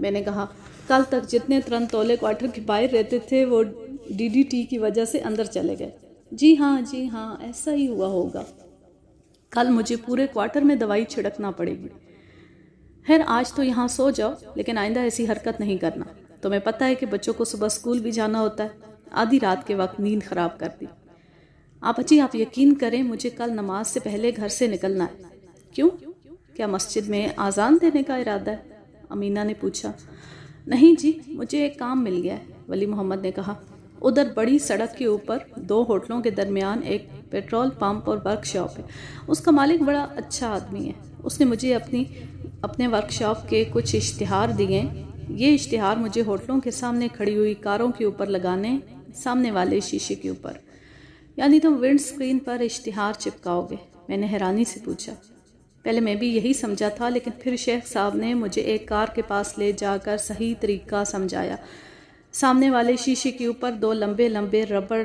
میں نے کہا کل تک جتنے ترن تولے کوارٹر کے باہر رہتے تھے وہ DDT کی وجہ سے اندر چلے گئے۔ جی ہاں ایسا ہی ہوا ہوگا، کل مجھے پورے کوارٹر میں دوائی چھڑکنا پڑے گی۔ خیر آج تو یہاں سو جاؤ، لیکن آئندہ ایسی حرکت نہیں کرنا۔ تمہیں پتہ ہے کہ بچوں کو صبح اسکول بھی جانا ہوتا ہے۔ آدھی رات کے وقت نیند خراب کر دی۔ آپ یقین کریں مجھے کل نماز سے پہلے گھر سے نکلنا ہے۔ کیوں؟ کیا مسجد میں اذان دینے کا ارادہ ہے؟ امینہ نے پوچھا۔ نہیں جی، مجھے ایک کام مل گیا ہے، ولی محمد نے کہا۔ ادھر بڑی سڑک کے اوپر 2 ہوٹلوں کے درمیان ایک پیٹرول پمپ اور ورک شاپ ہے۔ اس کا مالک بڑا اچھا آدمی ہے۔ اس نے مجھے اپنے ورک شاپ کے کچھ اشتہار دیے۔ یہ اشتہار مجھے ہوٹلوں کے سامنے کھڑی ہوئی کاروں کے اوپر لگانے، سامنے والے شیشے کے اوپر۔ یعنی تم ونڈ سکرین پر اشتہار چپکاؤ گے؟ میں نے حیرانی سے پوچھا۔ پہلے میں بھی یہی سمجھا تھا، لیکن پھر شیخ صاحب نے مجھے ایک کار کے پاس لے جا کر صحیح طریقہ سمجھایا۔ سامنے والے شیشے کے اوپر 2 لمبے لمبے ربڑ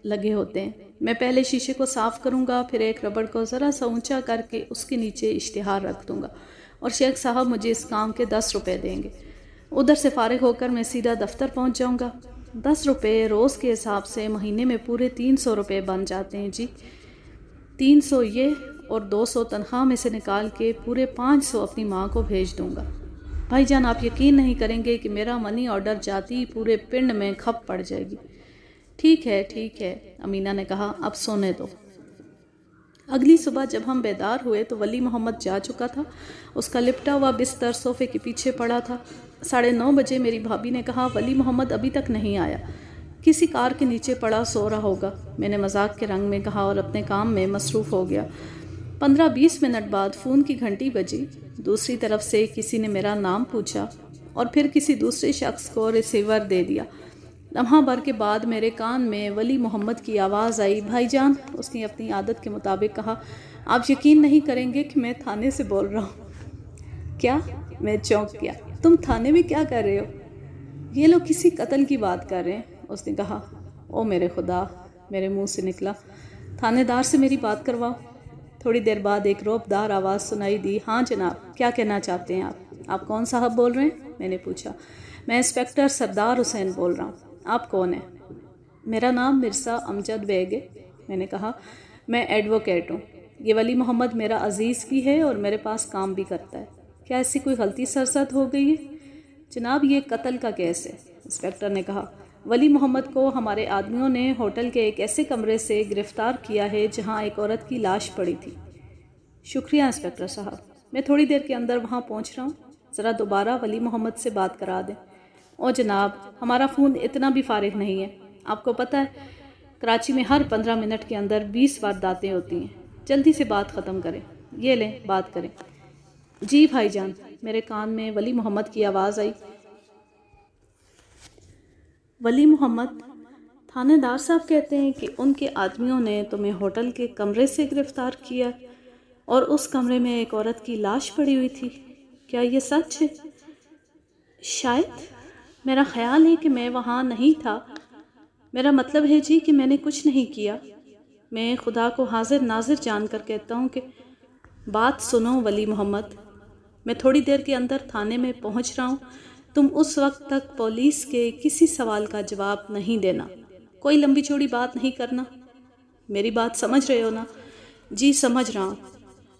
لگے ہوتے ہیں۔ میں پہلے شیشے کو صاف کروں گا، پھر ایک ربڑ کو ذرا سا اونچا کر کے اس کے نیچے اشتہار رکھ دوں گا، اور شیخ صاحب مجھے اس کام کے 10 روپے دیں گے۔ ادھر سے فارغ ہو کر میں سیدھا دفتر پہنچ جاؤں گا۔ 10 روپے روز کے حساب سے مہینے میں پورے 300 روپے بن جاتے ہیں جی۔ 300 یہ اور 200 تنخواہ میں سے نکال کے پورے 500 اپنی ماں کو بھیج دوں گا۔ بھائی جان آپ یقین نہیں کریں گے کہ میرا منی آرڈر جاتی ہی پورے پنڈ میں کھپ پڑ جائے گی۔ ٹھیک ہے، امینہ نے کہا، اب سونے دو۔ اگلی صبح جب ہم بیدار ہوئے تو ولی محمد جا چکا تھا۔ اس کا لپٹا ہوا بستر صوفے کے پیچھے پڑا تھا۔ 9:30 بجے میری بھابھی نے کہا ولی محمد ابھی تک نہیں آیا، کسی کار کے نیچے پڑا سو رہا ہوگا۔ میں نے مذاق کے رنگ میں کہا اور اپنے کام میں مصروف ہو گیا۔ 15-20 منٹ بعد فون کی گھنٹی بجی۔ دوسری طرف سے کسی نے میرا نام پوچھا اور پھر کسی دوسرے شخص کو ریسیور دے دیا۔ لمحہ بھر کے بعد میرے کان میں ولی محمد کی آواز آئی، بھائی جان۔ اس نے اپنی عادت کے مطابق کہا، آپ یقین نہیں کریں گے کہ میں تھانے سے بول رہا ہوں۔ کیا؟ میں چونک گیا۔ تم تھانے میں کیا کر رہے ہو؟ یہ لوگ کسی قتل کی بات کر رہے ہیں، اس نے کہا۔ او میرے خدا، میرے منہ سے نکلا، تھانے دار سے میری بات کرواؤ۔ تھوڑی دیر بعد ایک روبدار آواز سنائی دی، ہاں جناب، کیا کہنا چاہتے ہیں آپ کون صاحب بول رہے ہیں؟ میں نے پوچھا۔ میں انسپکٹر سردار حسین بول رہا ہوں۔ آپ کون ہیں؟ میرا نام مرزا امجد بیگ ہے، میں نے کہا۔ میں ایڈوکیٹ ہوں۔ یہ ولی محمد میرا عزیز بھی ہے اور میرے پاس کام بھی کرتا ہے۔ کیا ایسی کوئی غلطی سرزد ہو گئی ہے؟ جناب یہ قتل کا کیس ہے، انسپکٹر نے کہا۔ ولی محمد کو ہمارے آدمیوں نے ہوٹل کے ایک ایسے کمرے سے گرفتار کیا ہے جہاں ایک عورت کی لاش پڑی تھی۔ شکریہ انسپکٹر صاحب، میں تھوڑی دیر کے اندر وہاں پہنچ رہا ہوں، ذرا دوبارہ ولی محمد سے بات کرا دیں۔ او جناب، ہمارا فون اتنا بھی فارغ نہیں ہے۔ آپ کو پتہ ہے کراچی میں ہر 15 منٹ کے اندر 20 وارداتیں ہوتی ہیں۔ جلدی سے بات ختم کریں، یہ لیں بات کریں۔ جی بھائی جان، میرے کان میں ولی محمد کی آواز آئی۔ ولی محمد، تھانے دار صاحب کہتے ہیں کہ ان کے آدمیوں نے تمہیں ہوٹل کے کمرے سے گرفتار کیا اور اس کمرے میں ایک عورت کی لاش پڑی ہوئی تھی، کیا یہ سچ ہے؟ شاید، میرا خیال ہے کہ میں وہاں نہیں تھا۔ میرا مطلب ہے جی کہ میں نے کچھ نہیں کیا۔ میں خدا کو حاضر ناظر جان کر کہتا ہوں کہ بات سنو ولی محمد، میں تھوڑی دیر کے اندر تھانے میں پہنچ رہا ہوں۔ تم اس وقت تک پولیس کے کسی سوال کا جواب نہیں دینا، کوئی لمبی چوڑی بات نہیں کرنا۔ میری بات سمجھ رہے ہو نا؟ جی سمجھ رہا ہوں،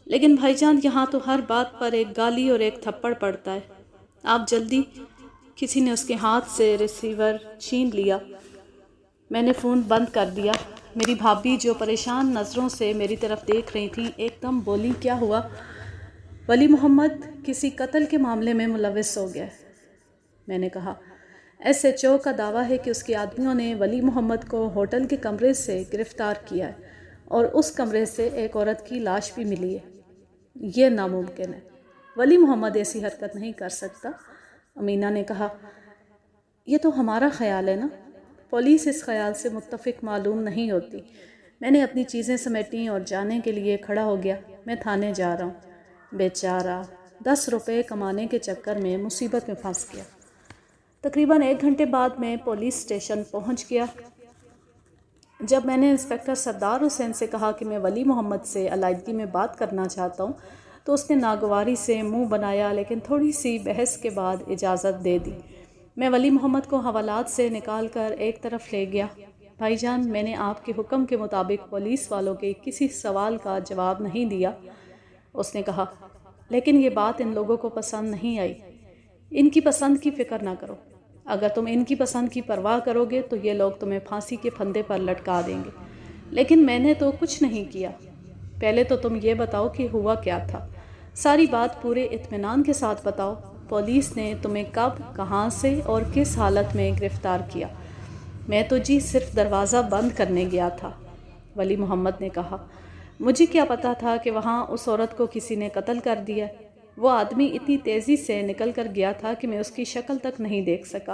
لیکن بھائی جان یہاں تو ہر بات پر ایک گالی اور ایک تھپڑ پڑتا ہے۔ آپ جلدی۔ کسی نے اس کے ہاتھ سے ریسیور چھین لیا۔ میں نے فون بند کر دیا۔ میری بھابھی جو پریشان نظروں سے میری طرف دیکھ رہی تھی ایک دم بولی، کیا ہوا؟ ولی محمد کسی قتل کے معاملے میں ملوث ہو گیا ہے، میں نے کہا۔ SHO کا دعویٰ ہے کہ اس کے آدمیوں نے ولی محمد کو ہوٹل کے کمرے سے گرفتار کیا ہے اور اس کمرے سے ایک عورت کی لاش بھی ملی ہے۔ یہ ناممکن ہے، ولی محمد ایسی حرکت نہیں کر سکتا، امینہ نے کہا۔ یہ تو ہمارا خیال ہے نا، پولیس اس خیال سے متفق معلوم نہیں ہوتی۔ میں نے اپنی چیزیں سمیٹیں اور جانے کے لیے کھڑا ہو گیا۔ میں تھانے جا رہا ہوں۔ بیچارہ 10 روپے کمانے کے چکر میں مصیبت میں پھنس گیا۔ تقریباً 1 گھنٹے بعد میں پولیس اسٹیشن پہنچ گیا۔ جب میں نے انسپکٹر سردار حسین سے کہا کہ میں ولی محمد سے علیحدگی میں بات کرنا چاہتا ہوں تو اس نے ناگواری سے منہ بنایا، لیکن تھوڑی سی بحث کے بعد اجازت دے دی۔ میں ولی محمد کو حوالات سے نکال کر ایک طرف لے گیا۔ بھائی جان، میں نے آپ کے حکم کے مطابق پولیس والوں کے کسی سوال کا جواب نہیں دیا، اس نے کہا، لیکن یہ بات ان لوگوں کو پسند نہیں آئی۔ ان کی پسند کی فکر نہ کرو، اگر تم ان کی پسند کی پرواہ کرو گے تو یہ لوگ تمہیں پھانسی کے پھندے پر لٹکا دیں گے، لیکن میں نے تو کچھ نہیں کیا۔ پہلے تو تم یہ بتاؤ کہ ہوا کیا تھا، ساری بات پورے اطمینان کے ساتھ بتاؤ۔ پولیس نے تمہیں کب، کہاں سے اور کس حالت میں گرفتار کیا؟ میں تو جی صرف دروازہ بند کرنے گیا تھا، ولی محمد نے کہا۔ مجھے کیا پتا تھا کہ وہاں اس عورت کو کسی نے قتل کر دیا۔ وہ آدمی اتنی تیزی سے نکل کر گیا تھا کہ میں اس کی شکل تک نہیں دیکھ سکا۔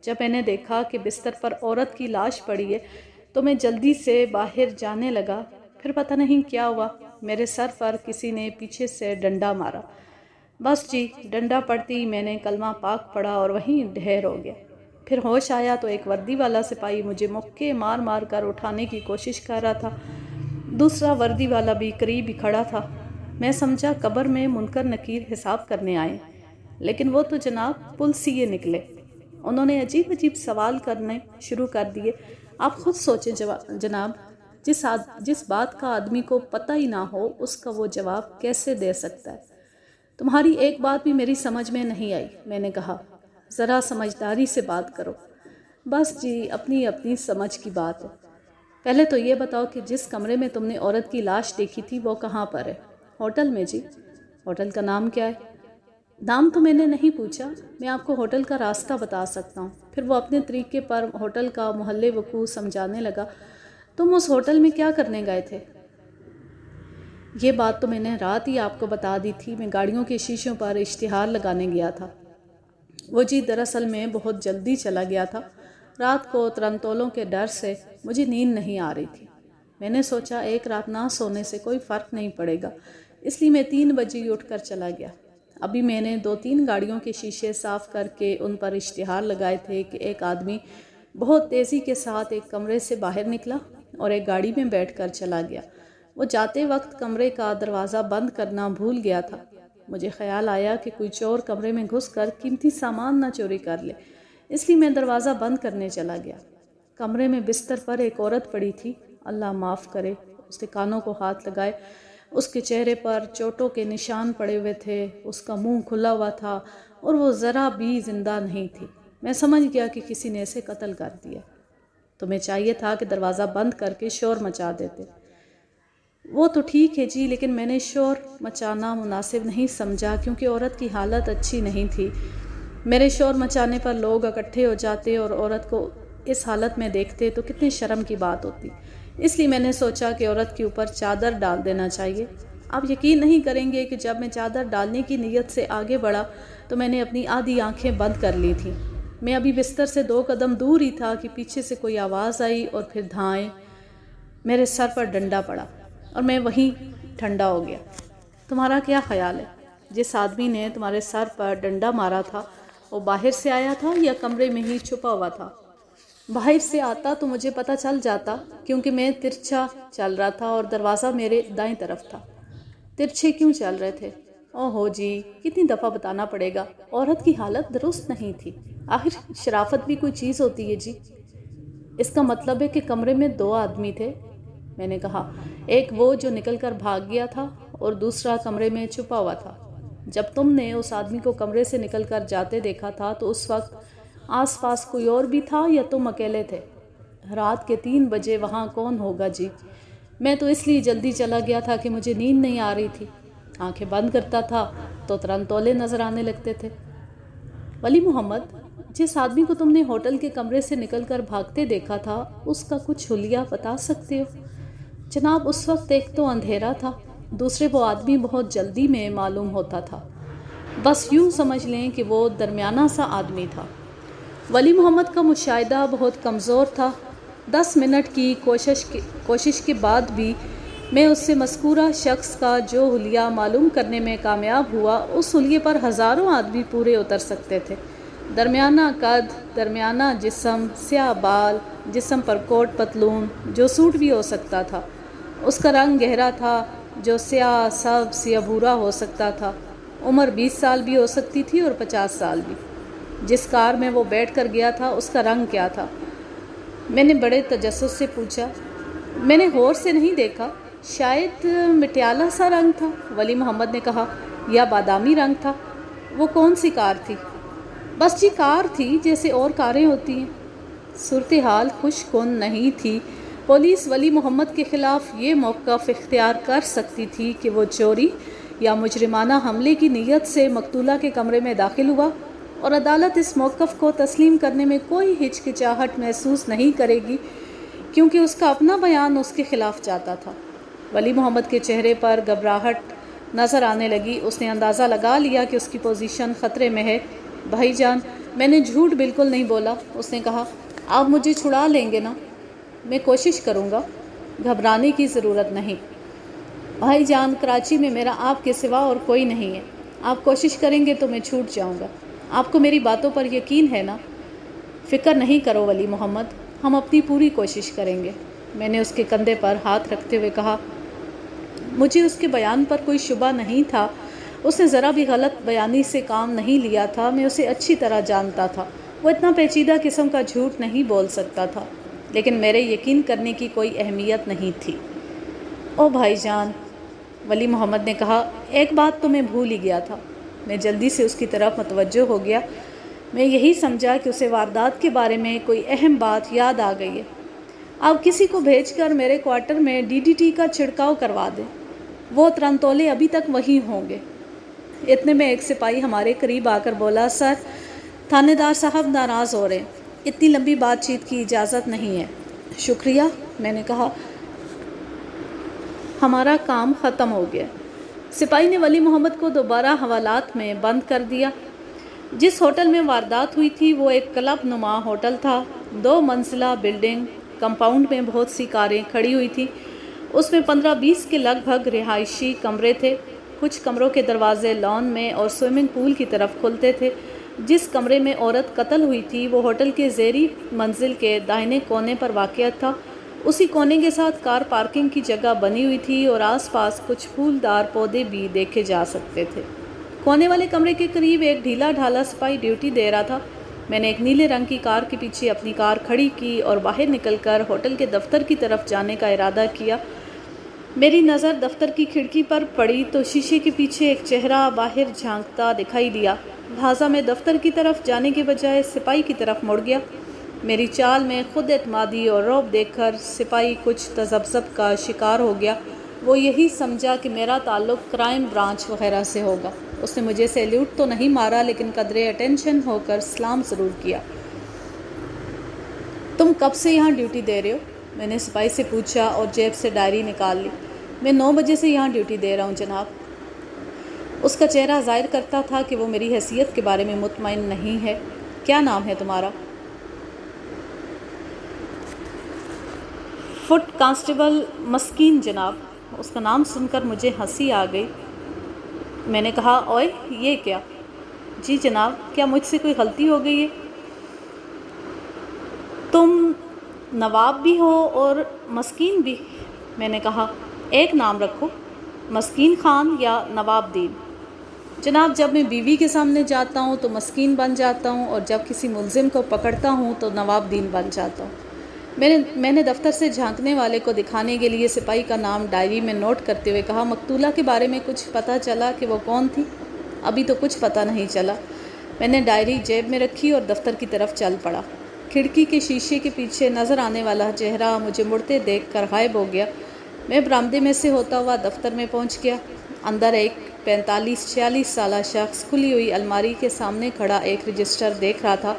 جب میں نے دیکھا کہ بستر پر عورت کی لاش پڑی ہے تو میں جلدی سے باہر جانے لگا۔ پھر پتہ نہیں کیا ہوا، میرے سر پر کسی نے پیچھے سے ڈنڈا مارا۔ بس جی، ڈنڈا پڑتی ہی میں نے کلمہ پاک پڑھا اور وہیں ڈھیر ہو گیا۔ پھر ہوش آیا تو ایک وردی والا سپاہی مجھے مکے مار مار کر اٹھانے کی کوشش کر رہا تھا۔ دوسرا وردی والا بھی قریب ہی کھڑا تھا۔ میں سمجھا قبر میں منکر نکیر حساب کرنے آئے، لیکن وہ تو جناب پولیسیے نکلے۔ انہوں نے عجیب عجیب سوال کرنے شروع کر دیے۔ آپ خود سوچیں جناب، جس بات کا آدمی کو پتہ ہی نہ ہو اس کا وہ جواب کیسے دے سکتا ہے؟ تمہاری ایک بات بھی میری سمجھ میں نہیں آئی، میں نے کہا۔ ذرا سمجھداری سے بات کرو۔ بس جی، اپنی اپنی سمجھ کی بات ہے۔ پہلے تو یہ بتاؤ کہ جس کمرے میں تم نے عورت کی لاش دیکھی تھی وہ کہاں پر ہے؟ ہوٹل میں جی۔ ہوٹل کا نام کیا ہے؟ نام تو میں نے نہیں پوچھا، میں آپ کو ہوٹل کا راستہ بتا سکتا ہوں۔ پھر وہ اپنے طریقے پر ہوٹل کا محل وقوع سمجھانے لگا۔ تم اس ہوٹل میں کیا کرنے گئے تھے؟ یہ بات تو میں نے رات ہی آپ کو بتا دی تھی، میں گاڑیوں کے شیشوں پر اشتہار لگانے گیا تھا۔ وہ جی دراصل میں بہت جلدی چلا گیا تھا۔ رات کو ترنتولوں کے ڈر سے مجھے نیند نہیں آ رہی تھی۔ میں نے سوچا ایک رات نہ سونے سے کوئی فرق نہیں پڑے گا، اس لیے میں 3 بجے ہی اٹھ کر چلا گیا۔ ابھی میں نے 2-3 گاڑیوں کے شیشے صاف کر کے ان پر اشتہار لگائے تھے کہ ایک آدمی بہت تیزی کے ساتھ ایک کمرے سے باہر نکلا اور ایک گاڑی میں بیٹھ کر چلا گیا۔ وہ جاتے وقت کمرے کا دروازہ بند کرنا بھول گیا تھا۔ مجھے خیال آیا کہ کوئی چور کمرے میں گھس کر قیمتی سامان نہ چوری کر لے، اس لیے میں دروازہ بند کرنے چلا گیا۔ کمرے میں بستر پر ایک عورت پڑی تھی، اللہ معاف کرے، اس نے کانوں کو ہاتھ لگائے، اس کے چہرے پر چوٹوں کے نشان پڑے ہوئے تھے، اس کا منہ کھلا ہوا تھا اور وہ ذرا بھی زندہ نہیں تھی۔ میں سمجھ گیا کہ کسی نے اسے قتل کر دیا۔ تمہیں چاہیے تھا کہ دروازہ بند کر کے شور مچا دیتے۔ وہ تو ٹھیک ہے جی، لیکن میں نے شور مچانا مناسب نہیں سمجھا کیونکہ عورت کی حالت اچھی نہیں تھی۔ میرے شور مچانے پر لوگ اکٹھے ہو جاتے اور عورت کو اس حالت میں دیکھتے تو کتنی شرم کی بات ہوتی، اس لیے میں نے سوچا کہ عورت کے اوپر چادر ڈال دینا چاہیے۔ آپ یقین نہیں کریں گے کہ جب میں چادر ڈالنے کی نیت سے آگے بڑھا تو میں نے اپنی آدھی آنکھیں بند کر لی تھیں۔ میں ابھی بستر سے 2 قدم دور ہی تھا کہ پیچھے سے کوئی آواز آئی اور پھر دھائیں میرے سر پر ڈنڈا پڑا اور میں وہیں ٹھنڈا ہو گیا۔ تمہارا کیا خیال ہے، جس آدمی نے تمہارے سر پر ڈنڈا مارا تھا وہ باہر سے آیا تھا یا کمرے میں ہی چھپا ہوا تھا؟ باہر سے آتا تو مجھے پتہ چل جاتا کیونکہ میں ترچھا چل رہا تھا اور دروازہ میرے دائیں طرف تھا۔ ترچھے کیوں چل رہے تھے؟ اوہو جی، کتنی دفعہ بتانا پڑے گا، عورت کی حالت درست نہیں تھی۔ آخر شرافت بھی کوئی چیز ہوتی ہے جی۔ اس کا مطلب ہے کہ کمرے میں 2 آدمی تھے، میں نے کہا، ایک وہ جو نکل کر بھاگ گیا تھا اور دوسرا کمرے میں چھپا ہوا تھا۔ جب تم نے اس آدمی کو کمرے سے نکل کر جاتے دیکھا تھا تو اس وقت آس پاس کوئی اور بھی تھا یا تم اکیلے تھے؟ رات کے 3 بجے وہاں کون ہوگا جی؟ میں تو اس لیے جلدی چلا گیا تھا کہ مجھے نیند نہیں آ رہی تھی۔ آنکھیں بند کرتا تھا تو ترنتولے نظر آنے لگتے تھے۔ ولی محمد، جس آدمی کو تم نے ہوٹل کے کمرے سے نکل کر بھاگتے دیکھا تھا اس کا کچھ حلیہ بتا سکتے ہو؟ جناب، اس وقت ایک تو اندھیرا تھا، دوسرے وہ آدمی بہت جلدی میں معلوم ہوتا تھا۔ بس یوں سمجھ لیں کہ وہ درمیانہ سا آدمی تھا۔ ولی محمد کا مشاہدہ بہت کمزور تھا۔ 10 منٹ کی کوشش کے بعد بھی میں اس سے مذکورہ شخص کا جو حلیہ معلوم کرنے میں کامیاب ہوا، اس حلیے پر ہزاروں آدمی پورے اتر سکتے تھے۔ درمیانہ قد، درمیانہ جسم، سیاہ بال، جسم پر کوٹ پتلون، جو سوٹ بھی ہو سکتا تھا۔ اس کا رنگ گہرا تھا، جو سیاہ سبز یا بھورا ہو سکتا تھا۔ عمر 20 سال بھی ہو سکتی تھی اور 50 سال بھی۔ جس کار میں وہ بیٹھ کر گیا تھا اس کا رنگ کیا تھا؟ میں نے بڑے تجسس سے پوچھا۔ میں نے غور سے نہیں دیکھا، شاید مٹیالہ سا رنگ تھا، ولی محمد نے کہا، یا بادامی رنگ تھا۔ وہ کون سی کار تھی؟ بس جی کار تھی، جیسے اور کاریں ہوتی ہیں۔ صورتحال خوش کن نہیں تھی۔ پولیس ولی محمد کے خلاف یہ موقف اختیار کر سکتی تھی کہ وہ چوری یا مجرمانہ حملے کی نیت سے مقتولہ کے کمرے میں داخل ہوا، اور عدالت اس موقف کو تسلیم کرنے میں کوئی ہچکچاہٹ محسوس نہیں کرے گی، کیونکہ اس کا اپنا بیان اس کے خلاف جاتا تھا۔ ولی محمد کے چہرے پر گھبراہٹ نظر آنے لگی۔ اس نے اندازہ لگا لیا کہ اس کی پوزیشن خطرے میں ہے۔ بھائی جان، میں نے جھوٹ بالکل نہیں بولا، اس نے کہا۔ آپ مجھے چھڑا لیں گے نا؟ میں کوشش کروں گا، گھبرانے کی ضرورت نہیں۔ بھائی جان، کراچی میں میرا آپ کے سوا اور کوئی نہیں ہے۔ آپ کوشش کریں گے تو میں چھوٹ جاؤں گا۔ آپ کو میری باتوں پر یقین ہے نا؟ فکر نہیں کرو ولی محمد، ہم اپنی پوری کوشش کریں گے، میں نے اس کے کندھے پر ہاتھ رکھتے ہوئے کہا۔ مجھے اس کے بیان پر کوئی شبہ نہیں تھا۔ اس نے ذرا بھی غلط بیانی سے کام نہیں لیا تھا۔ میں اسے اچھی طرح جانتا تھا۔ وہ اتنا پیچیدہ قسم کا جھوٹ نہیں بول سکتا تھا، لیکن میرے یقین کرنے کی کوئی اہمیت نہیں تھی۔ او بھائی جان، ولی محمد نے کہا، ایک بات تو میں بھول ہی گیا تھا۔ میں جلدی سے اس کی طرف متوجہ ہو گیا۔ میں یہی سمجھا کہ اسے واردات کے بارے میں کوئی اہم بات یاد آ گئی ہے۔ آپ کسی کو بھیج کر میرے کوارٹر میں DDT کا چھڑکاؤ کروا دیں، وہ ترنتولے ابھی تک وہیں ہوں گے۔ اتنے میں ایک سپاہی ہمارے قریب آ کر بولا، سر، تھانے دار صاحب ناراض ہو رہے ہیں، اتنی لمبی بات چیت کی اجازت نہیں ہے۔ شکریہ، میں نے کہا، ہمارا کام ختم ہو گیا۔ سپاہی نے ولی محمد کو دوبارہ حوالات میں بند کر دیا۔ جس ہوٹل میں واردات ہوئی تھی وہ ایک کلب نما ہوٹل تھا۔ 2 منزلہ بلڈنگ، کمپاؤنڈ میں بہت سی کاریں کھڑی ہوئی تھیں۔ اس میں 15-20 کے لگ بھگ رہائشی کمرے تھے۔ کچھ کمروں کے دروازے لان میں اور سوئمنگ پول کی طرف کھلتے تھے۔ جس کمرے میں عورت قتل ہوئی تھی وہ ہوٹل کے زیریں منزل کے دائیں کونے پر واقع تھا۔ اسی کونے کے ساتھ کار پارکنگ کی جگہ بنی ہوئی تھی اور آس پاس کچھ پھولدار پودے بھی دیکھے جا سکتے تھے۔ کونے والے کمرے کے قریب ایک ڈھیلا ڈھالا سپاہی ڈیوٹی دے رہا تھا۔ میں نے ایک نیلے رنگ کی کار کے پیچھے اپنی کار کھڑی کی اور باہر نکل کر ہوٹل کے دفتر کی طرف جانے کا ارادہ کیا۔ میری نظر دفتر کی کھڑکی پر پڑی تو شیشے کے پیچھے ایک چہرہ باہر جھانکتا دکھائی دیا، لہٰذا میں دفتر کی طرف جانے کے بجائے سپاہی کی طرف مڑ گیا۔ میری چال میں خود اعتمادی اور رعب دیکھ کر سپاہی کچھ تذبذب کا شکار ہو گیا۔ وہ یہی سمجھا کہ میرا تعلق کرائم برانچ وغیرہ سے ہوگا۔ اس نے مجھے سیلیوٹ تو نہیں مارا، لیکن قدرے اٹینشن ہو کر سلام ضرور کیا۔ تم کب سے یہاں ڈیوٹی دے رہے ہو؟ میں نے سپاہی سے پوچھا اور جیب سے ڈائری نکال لی۔ میں 9 بجے سے یہاں ڈیوٹی دے رہا ہوں جناب۔ اس کا چہرہ ظاہر کرتا تھا کہ وہ میری حیثیت کے بارے میں مطمئن نہیں ہے۔ کیا نام ہے تمہارا؟ فٹ کانسٹیبل مسکین جناب۔ اس کا نام سن کر مجھے ہنسی آ گئی۔ میں نے کہا، اوئے یہ کیا؟ جی جناب، کیا مجھ سے کوئی غلطی ہو گئی ہے؟ تم نواب بھی ہو اور مسکین بھی؟ میں نے کہا، ایک نام رکھو، مسکین خان یا نواب دین۔ جناب، جب میں بیوی کے سامنے جاتا ہوں تو مسکین بن جاتا ہوں، اور جب کسی ملزم کو پکڑتا ہوں تو نواب دین بن جاتا ہوں۔ میں نے دفتر سے جھانکنے والے کو دکھانے کے لیے سپاہی کا نام ڈائری میں نوٹ کرتے ہوئے کہا، مقتولہ کے بارے میں کچھ پتہ چلا کہ وہ کون تھی؟ ابھی تو کچھ پتہ نہیں چلا۔ میں نے ڈائری جیب میں رکھی اور دفتر کی طرف چل پڑا۔ کھڑکی کے شیشے کے پیچھے نظر آنے والا چہرہ مجھے مڑتے دیکھ کر غائب ہو گیا۔ میں برآمدے میں سے ہوتا ہوا دفتر میں پہنچ گیا۔ اندر ایک 45-46 سالہ شخص کھلی ہوئی الماری کے سامنے کھڑا ایک رجسٹر دیکھ رہا تھا۔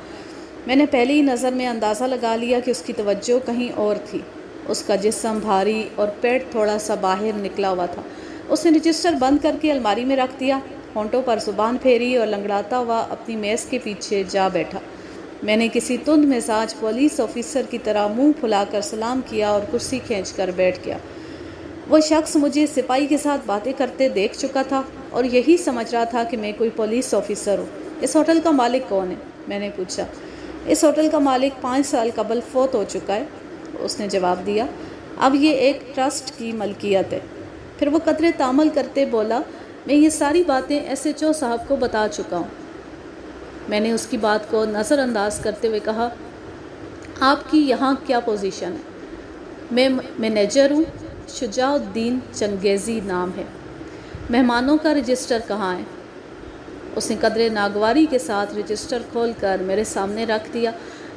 میں نے پہلی ہی نظر میں اندازہ لگا لیا کہ اس کی توجہ کہیں اور تھی۔ اس کا جسم بھاری اور پیٹ تھوڑا سا باہر نکلا ہوا تھا۔ اس نے رجسٹر بند کر کے الماری میں رکھ دیا، ہونٹوں پر زبان پھیری اور لنگڑاتا ہوا اپنی میز کے پیچھے جا بیٹھا۔ میں نے کسی تند مزاج پولیس آفیسر کی طرح منہ پھلا کر سلام کیا اور کرسی کھینچ کر بیٹھ گیا۔ وہ شخص مجھے سپاہی کے ساتھ باتیں کرتے دیکھ چکا تھا اور یہی سمجھ رہا تھا کہ میں کوئی پولیس آفیسر ہوں۔ اس ہوٹل کا مالک کون ہے؟ میں نے پوچھا۔ اس ہوٹل کا مالک 5 سال قبل فوت ہو چکا ہے، اس نے جواب دیا۔ اب یہ ایک ٹرسٹ کی ملکیت ہے۔ پھر وہ قدرے تامل کرتے بولا، میں یہ ساری باتیں ایس ایچ او صاحب کو بتا چکا ہوں۔ میں نے اس کی بات کو نظر انداز کرتے ہوئے کہا، آپ کی یہاں کیا پوزیشن ہے؟ میں مینیجر ہوں، شجاع الدین چنگیزی نام ہے۔ مہمانوں کا رجسٹر کہاں ہے؟ اس نے قدرے ناگواری کے ساتھ رجسٹر کھول کر میرے سامنے رکھ دیا۔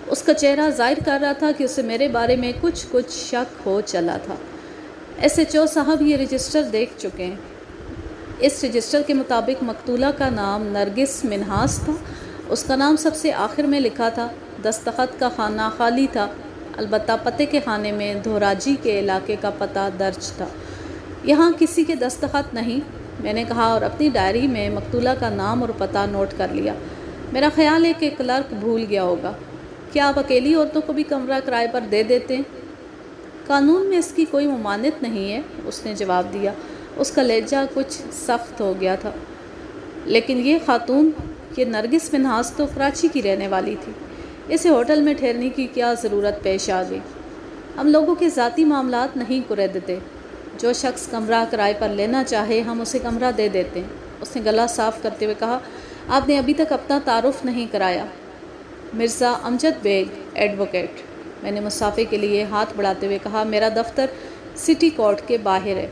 اس کا چہرہ ظاہر کر رہا تھا کہ اسے میرے بارے میں کچھ شک ہو چلا تھا۔ ایس ایچ او صاحب یہ رجسٹر دیکھ چکے ہیں۔ اس رجسٹر کے مطابق مقتولہ کا نام نرگس منہاس تھا۔ اس کا نام سب سے آخر میں لکھا تھا۔ دستخط کا خانہ خالی تھا، البتہ پتے کے خانے میں دھوراجی کے علاقے کا پتہ درج تھا۔ یہاں کسی کے دستخط نہیں، میں نے کہا، اور اپنی ڈائری میں مقتولہ کا نام اور پتہ نوٹ کر لیا۔ میرا خیال ہے کہ کلرک بھول گیا ہوگا۔ کیا آپ اکیلی عورتوں کو بھی کمرہ کرائے پر دے دیتے ہیں؟ قانون میں اس کی کوئی ممانعت نہیں ہے، اس نے جواب دیا۔ اس کا لہجہ کچھ سخت ہو گیا تھا۔ لیکن یہ خاتون، یہ نرگس منہاس تو کراچی کی رہنے والی تھی، اسے ہوٹل میں ٹھہرنے کی کیا ضرورت پیش آ گئی؟ ہم لوگوں کے ذاتی معاملات نہیں کریدتے۔ جو شخص کمرہ کرائے پر لینا چاہے ہم اسے کمرہ دے دیتے ہیں۔ اس نے گلا صاف کرتے ہوئے کہا، آپ نے ابھی تک اپنا تعارف نہیں کرایا۔ مرزا امجد بیگ، ایڈوکیٹ۔ میں نے مسافے کے لیے ہاتھ بڑھاتے ہوئے کہا، میرا دفتر سٹی کورٹ کے باہر ہے۔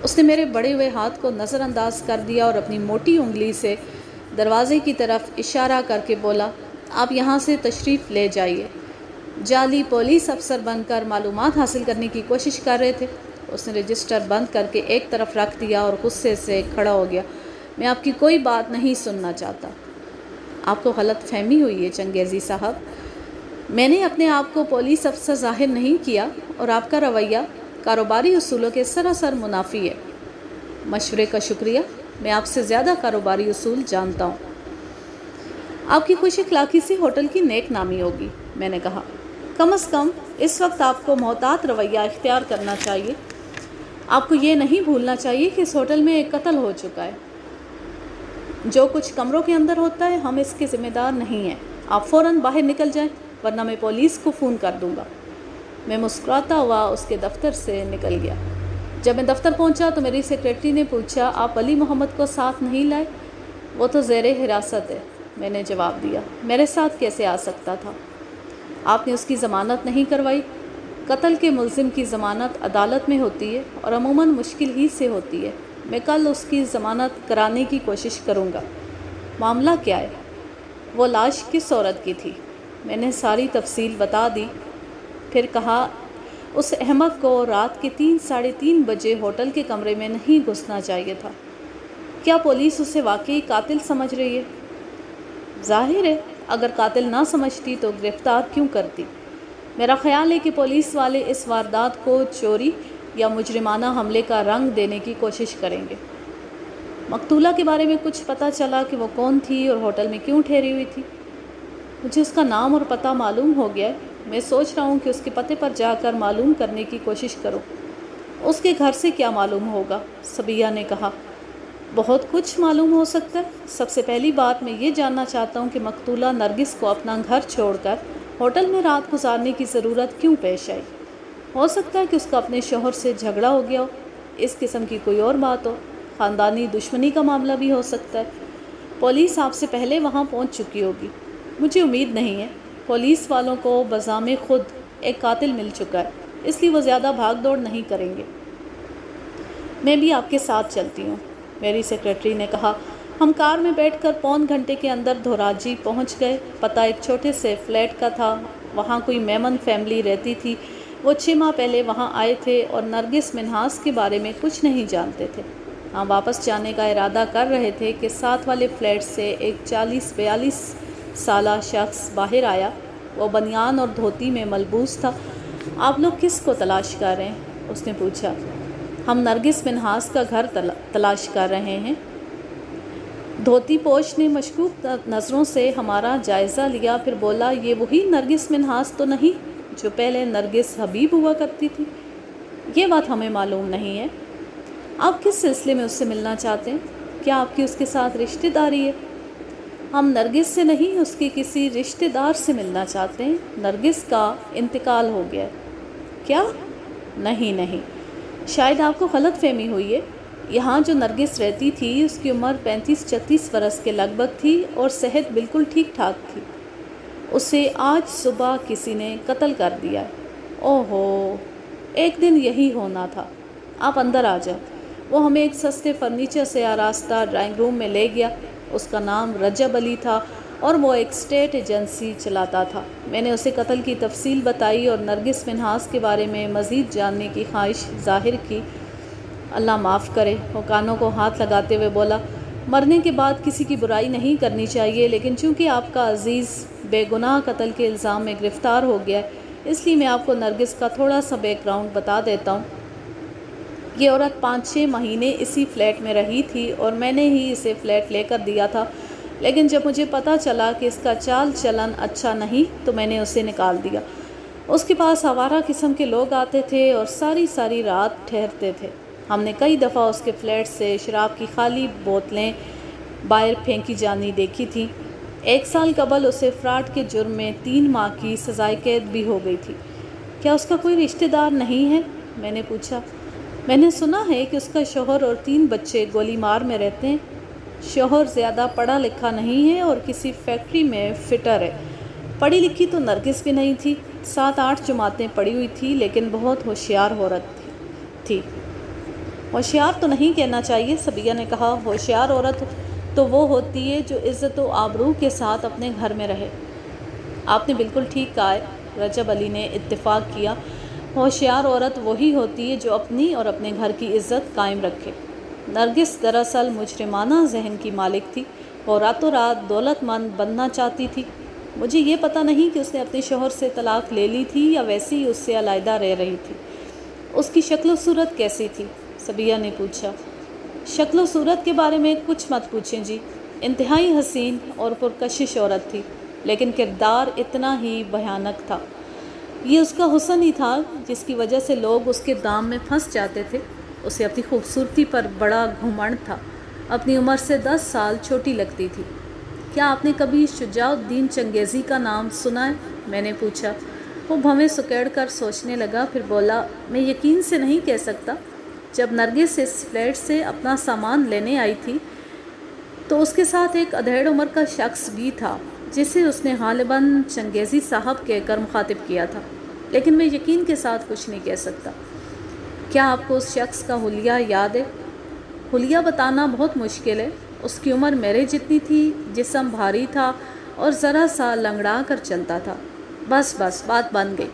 اس نے میرے بڑے ہوئے ہاتھ کو نظر انداز کر دیا اور اپنی موٹی انگلی سے دروازے کی طرف اشارہ کر کے بولا، آپ یہاں سے تشریف لے جائیے۔ جعلی پولیس افسر بن کر معلومات حاصل کرنے کی کوشش کر رہے تھے۔ اس نے رجسٹر بند کر کے ایک طرف رکھ دیا اور غصے سے کھڑا ہو گیا۔ میں آپ کی کوئی بات نہیں سننا چاہتا۔ آپ کو غلط فہمی ہوئی ہے چنگیزی صاحب، میں نے اپنے آپ کو پولیس افسر ظاہر نہیں کیا، اور آپ کا رویہ کاروباری اصولوں کے سراسر منافی ہے۔ مشورے کا شکریہ، میں آپ سے زیادہ کاروباری اصول جانتا ہوں۔ آپ کی خوش اخلاقی سے ہوٹل کی نیک نامی ہوگی، میں نے کہا۔ کم از کم اس وقت آپ کو محتاط رویہ اختیار کرنا چاہیے۔ آپ کو یہ نہیں بھولنا چاہیے کہ اس ہوٹل میں ایک قتل ہو چکا ہے۔ جو کچھ کمروں کے اندر ہوتا ہے ہم اس کے ذمہ دار نہیں ہیں۔ آپ فوراً باہر نکل جائیں، ورنہ میں پولیس کو فون کر دوں گا۔ میں مسکراتا ہوا اس کے دفتر سے نکل گیا۔ جب میں دفتر پہنچا تو میری سیکریٹری نے پوچھا، آپ علی محمد کو ساتھ نہیں لائے؟ وہ تو زیر حراست ہے، میں نے جواب دیا۔ میرے ساتھ کیسے آ سکتا تھا؟ آپ نے اس کی ضمانت نہیں کروائی؟ قتل کے ملزم کی ضمانت عدالت میں ہوتی ہے اور عموماً مشکل ہی سے ہوتی ہے۔ میں کل اس کی ضمانت کرانے کی کوشش کروں گا۔ معاملہ کیا ہے؟ وہ لاش کس عورت کی تھی؟ میں نے ساری تفصیل بتا دی۔ پھر کہا، اس احمق کو رات کے 3:30 بجے ہوٹل کے کمرے میں نہیں گھسنا چاہیے تھا۔ کیا پولیس اسے واقعی قاتل سمجھ رہی ہے؟ ظاہر ہے، اگر قاتل نہ سمجھتی تو گرفتار کیوں کرتی؟ میرا خیال ہے کہ پولیس والے اس واردات کو چوری یا مجرمانہ حملے کا رنگ دینے کی کوشش کریں گے۔ مقتولہ کے بارے میں کچھ پتہ چلا کہ وہ کون تھی اور ہوٹل میں کیوں ٹھہری ہوئی تھی؟ مجھے اس کا نام اور پتہ معلوم ہو گیا ہے۔ میں سوچ رہا ہوں کہ اس کے پتے پر جا کر معلوم کرنے کی کوشش کروں۔ اس کے گھر سے کیا معلوم ہوگا؟ صبیہ نے کہا۔ بہت کچھ معلوم ہو سکتا ہے۔ سب سے پہلی بات میں یہ جاننا چاہتا ہوں کہ مقتولہ نرگس کو اپنا گھر چھوڑ کر ہوٹل میں رات گزارنے کی ضرورت کیوں پیش آئی؟ ہو سکتا ہے کہ اس کا اپنے شوہر سے جھگڑا ہو گیا ہو، اس قسم کی کوئی اور بات ہو، خاندانی دشمنی کا معاملہ بھی ہو سکتا ہے۔ پولیس آپ سے پہلے وہاں پہنچ چکی ہوگی۔ مجھے امید نہیں ہے۔ پولیس والوں کو بذام خود ایک قاتل مل چکا ہے، اس لیے وہ زیادہ بھاگ دوڑ نہیں کریں گے۔ میں بھی آپ کے ساتھ چلتی ہوں، میری سیکریٹری نے کہا۔ ہم کار میں بیٹھ کر پون گھنٹے کے اندر دھوراجی پہنچ گئے۔ پتہ ایک چھوٹے سے فلیٹ کا تھا۔ وہاں کوئی میمن فیملی رہتی تھی۔ وہ 6 ماہ پہلے وہاں آئے تھے اور نرگس منہاس کے بارے میں کچھ نہیں جانتے تھے۔ ہم واپس جانے کا ارادہ کر رہے تھے کہ ساتھ والے فلیٹ سے ایک 40-42 سالہ شخص باہر آیا۔ وہ بنیان اور دھوتی میں ملبوس تھا۔ آپ لوگ کس کو تلاش کر رہے ہیں؟ اس نے پوچھا۔ ہم نرگس منہاس کا گھر تلاش کر رہے ہیں۔ دھوتی پوش نے مشکوک نظروں سے ہمارا جائزہ لیا، پھر بولا، یہ وہی نرگس منہاس تو نہیں جو پہلے نرگس حبیب ہوا کرتی تھی؟ یہ بات ہمیں معلوم نہیں ہے۔ آپ کس سلسلے میں اس سے ملنا چاہتے ہیں؟ کیا آپ کی اس کے ساتھ رشتہ داری ہے؟ ہم نرگس سے نہیں، اس کے کسی رشتہ دار سے ملنا چاہتے ہیں۔ نرگس کا انتقال ہو گیا ہے۔ کیا؟ نہیں، شاید آپ کو غلط فہمی ہوئی ہے، یہاں جو نرگس رہتی تھی اس کی عمر 35-36 برس کے لگ بھگ تھی اور صحت بالکل ٹھیک ٹھاک تھی۔ اسے آج صبح کسی نے قتل کر دیا ہے۔ اوہ ہو، ایک دن یہی ہونا تھا۔ آپ اندر آ جائیں۔ وہ ہمیں ایک سستے فرنیچر سے آراستہ ڈرائنگ روم میں لے گیا۔ اس کا نام رجب علی تھا اور وہ ایک اسٹیٹ ایجنسی چلاتا تھا۔ میں نے اسے قتل کی تفصیل بتائی اور نرگس منہاس کے بارے میں مزید جاننے کی خواہش ظاہر کی۔ اللہ معاف کرے، وہ کانوں کو ہاتھ لگاتے ہوئے بولا، مرنے کے بعد کسی کی برائی نہیں کرنی چاہیے، لیکن چونکہ آپ کا عزیز بے گناہ قتل کے الزام میں گرفتار ہو گیا ہے، اس لیے میں آپ کو نرگس کا تھوڑا سا بیک گراؤنڈ بتا دیتا ہوں۔ یہ عورت 5-6 مہینے اسی فلیٹ میں رہی تھی اور میں نے ہی اسے فلیٹ لے کر دیا تھا، لیکن جب مجھے پتہ چلا کہ اس کا چال چلن اچھا نہیں تو میں نے اسے نکال دیا۔ اس کے پاس آوارہ قسم کے لوگ آتے تھے اور ساری رات ٹھہرتے تھے۔ ہم نے کئی دفعہ اس کے فلیٹ سے شراب کی خالی بوتلیں باہر پھینکی جانی دیکھی تھی۔ 1 سال قبل اسے فراڈ کے جرم میں 3 ماہ کی سزائے قید بھی ہو گئی تھی۔ کیا اس کا کوئی رشتہ دار نہیں ہے؟ میں نے پوچھا۔ میں نے سنا ہے کہ اس کا شوہر اور 3 بچے گولی مار میں رہتے ہیں۔ شوہر زیادہ پڑھا لکھا نہیں ہے اور کسی فیکٹری میں فٹر ہے۔ پڑھی لکھی تو نرگس بھی نہیں تھی، 7-8 جماعتیں پڑھی ہوئی تھی، لیکن بہت ہوشیار عورت تھی۔ ہوشیار تو نہیں کہنا چاہیے، صبیہ نے کہا۔ ہوشیار عورت تو وہ ہوتی ہے جو عزت و آبرو کے ساتھ اپنے گھر میں رہے۔ آپ نے بالکل ٹھیک کہا ہے، رجب علی نے اتفاق کیا۔ ہوشیار عورت وہی ہوتی ہے جو اپنی اور اپنے گھر کی عزت قائم رکھے۔ نرگس دراصل مجرمانہ ذہن کی مالک تھی، وہ راتوں رات دولت مند بننا چاہتی تھی۔ مجھے یہ پتہ نہیں کہ اس نے اپنے شوہر سے طلاق لے لی تھی یا ویسے ہی اس سے علیحدہ رہ رہی تھی۔ اس کی شکل و صورت کیسی تھی؟ صبیہ نے پوچھا۔ شکل و صورت کے بارے میں کچھ مت پوچھیں جی، انتہائی حسین اور پرکشش عورت تھی، لیکن کردار اتنا ہی بھیانک تھا۔ یہ اس کا حسن ہی تھا جس کی وجہ سے لوگ اس کے دام میں پھنس جاتے تھے۔ اسے اپنی خوبصورتی پر بڑا گھمنڈ تھا، اپنی عمر سے 10 سال چھوٹی لگتی تھی۔ کیا آپ نے کبھی شجاع الدین چنگیزی کا نام سنا ہے؟ میں نے پوچھا۔ وہ بھویں سکیڑ کر سوچنے لگا، پھر بولا، میں یقین سے نہیں کہہ سکتا۔ جب نرگس اس فلیٹ سے اپنا سامان لینے آئی تھی تو اس کے ساتھ ایک ادھیڑ عمر کا شخص بھی تھا جسے اس نے غالباً چنگیزی صاحب کہہ کر مخاطب کیا تھا، لیکن میں یقین کے ساتھ کچھ نہیں کہہ سکتا۔ کیا آپ کو اس شخص کا حلیہ یاد ہے؟ حلیہ بتانا بہت مشکل ہے۔ اس کی عمر میرے جتنی تھی، جسم بھاری تھا اور ذرا سا لنگڑا کر چلتا تھا۔ بس بات بن گئی،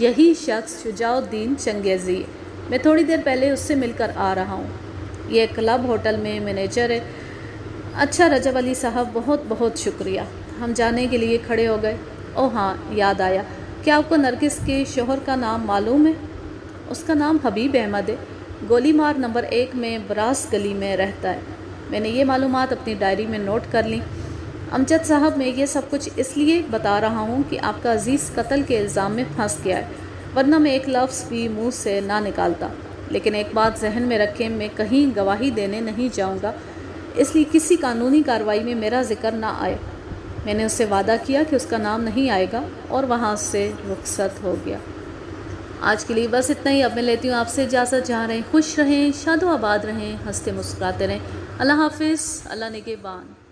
یہی شخص شجاع الدین چنگیزی ہے۔ میں تھوڑی دیر پہلے اس سے مل کر آ رہا ہوں۔ یہ کلب ہوٹل میں مینیجر ہے۔ اچھا رجب علی صاحب، بہت بہت شکریہ۔ ہم جانے کے لیے کھڑے ہو گئے۔ اوہ ہاں، یاد آیا، کیا آپ کو نرگس کے شوہر کا نام معلوم ہے؟ اس کا نام حبیب احمد ہے، گولی مار نمبر 1 میں براس گلی میں رہتا ہے۔ میں نے یہ معلومات اپنی ڈائری میں نوٹ کر لیں۔ امجد صاحب، میں یہ سب کچھ اس لیے بتا رہا ہوں کہ آپ کا عزیز قتل کے الزام میں پھنس گیا ہے، ورنہ میں ایک لفظ بھی منہ سے نہ نکالتا۔ لیکن ایک بات ذہن میں رکھیں، میں کہیں گواہی دینے نہیں جاؤں گا، اس لیے کسی قانونی کارروائی میں میرا ذکر نہ آئے۔ میں نے اس سے وعدہ کیا کہ اس کا نام نہیں آئے گا اور وہاں سے رخصت ہو گیا۔ آج کے لیے بس اتنا ہی۔ اب میں لیتی ہوں آپ سے اجازت۔ جہاں رہیں خوش رہیں، شاد و آباد رہیں، ہنستے مسکراتے رہیں۔ اللہ حافظ، اللہ نگہبان۔